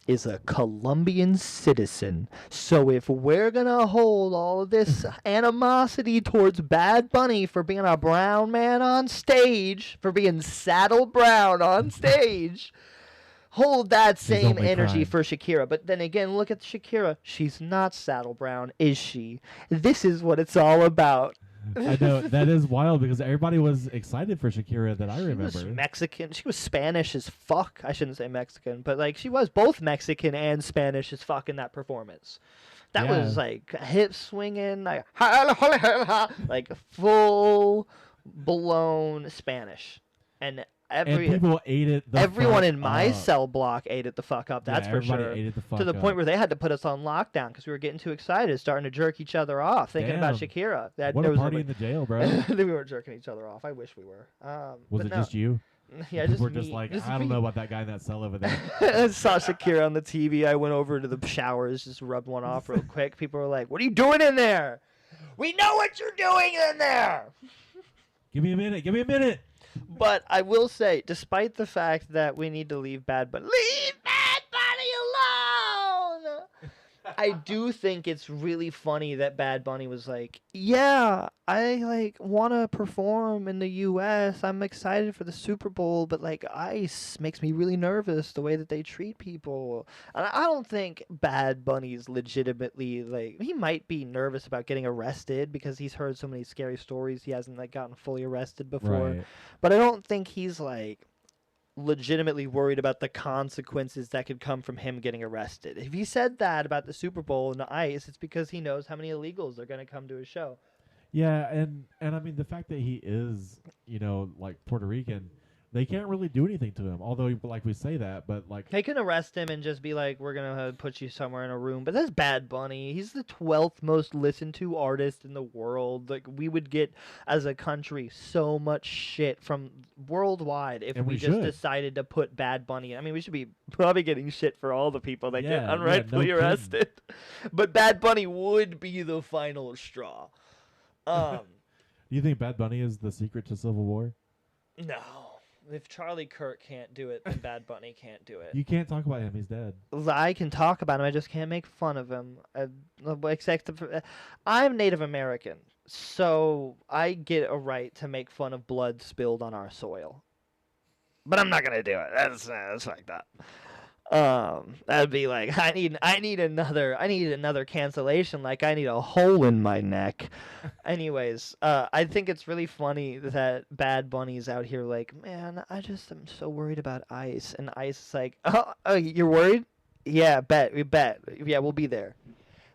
is a Colombian citizen. So if we're gonna hold all of this animosity towards Bad Bunny for being a brown man on stage, for being saddle brown on stage, hold that same only energy crime. for Shakira. But then again, look at Shakira. She's not saddle brown, is she? This is what it's all about. I know that is wild because everybody was excited for Shakira that I She was remember. Mexican. She was Spanish as fuck. I shouldn't say Mexican, but like she was both Mexican and Spanish as fuck in that performance. That Yeah. was like hip swinging, like full blown Spanish, and And people ate it. everyone fuck in my up. cell block ate it the fuck up. That's Yeah, for everybody sure. ate it the fuck To the up. point where they had to put us on lockdown because we were getting too excited, starting to jerk each other off, thinking about Damn. Shakira. What there a was party nobody- in the jail, bro. we weren't jerking each other off. I wish we were. Was but it no. just you? Yeah, People just were just me. like, Just I don't me. know about that guy in that cell over there. I saw Shakira on the TV. I went over to the showers, just rubbed one off real quick. People were like, "What are you doing in there?" We know what you're doing in there. Give me a minute. Give me a minute. But I will say, despite the fact that we need to leave Bad Bunny, alone. I do think it's really funny that Bad Bunny was like, "Yeah, I like want to perform in the U.S. I'm excited for the Super Bowl, but like ICE makes me really nervous the way that they treat people." And I don't think Bad Bunny's legitimately like he might be nervous about getting arrested because he's heard so many scary stories. He hasn't like gotten fully arrested before, Right. but I don't think he's like legitimately worried about the consequences that could come from him getting arrested. If he said that about the Super Bowl and the ICE, it's because he knows how many illegals are going to come to his show. Yeah, and I mean the fact that he is, like Puerto Rican, they can't really do anything to him. Although, like we say that, but like, They can arrest him and just be like, "We're gonna put you somewhere in a room." But that's Bad Bunny. He's the 12th most listened to artist in the world. Like we would get as a country so much shit from worldwide if And we we just should. decided to put Bad Bunny. I mean, we should be probably getting shit for all the people that Yeah, get yeah, unrightfully no kidding. arrested. But Bad Bunny would be the final straw. do you think Bad Bunny is the secret to Civil War? No. If Charlie Kirk can't do it, then Bad Bunny can't do it. You can't talk about him. He's dead. I can talk about him. I just can't make fun of him. Except I'm Native American, so I get a right to make fun of blood spilled on our soil. But I'm not gonna do it. That's like that. That'd be like I need another cancellation. Like I need a hole in my neck. Anyways, I think it's really funny that Bad Bunny's out here like, man, I just am so worried about ICE, and ICE is like, oh, you're worried? Yeah, we bet. Yeah, we'll be there.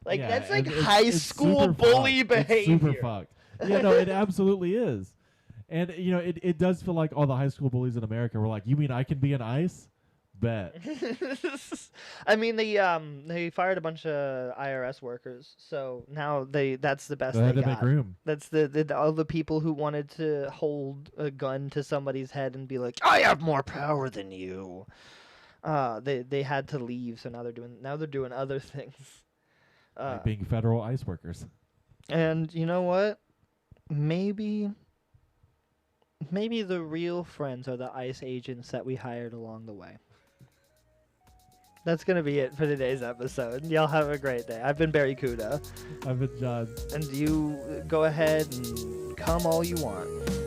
Like Yeah, that's like it's high school super bully fucked. It's behavior. super fucked. Yeah, no, it absolutely is. And it does feel like all the high school bullies in America were like, "You mean I can be an ICE?" Bet. I mean, they fired a bunch of IRS workers, so now that's the best They had they to make got. room. That's all the people who wanted to hold a gun to somebody's head and be like, "I have more power than you." They had to leave, so now they're doing other things. Like being federal ICE workers. And you know what? Maybe maybe the real friends are the ICE agents that we hired along the way. That's going to be it for today's episode. Y'all have a great day. I've been Barry Kuda. I've been John. And you go ahead and come all you want.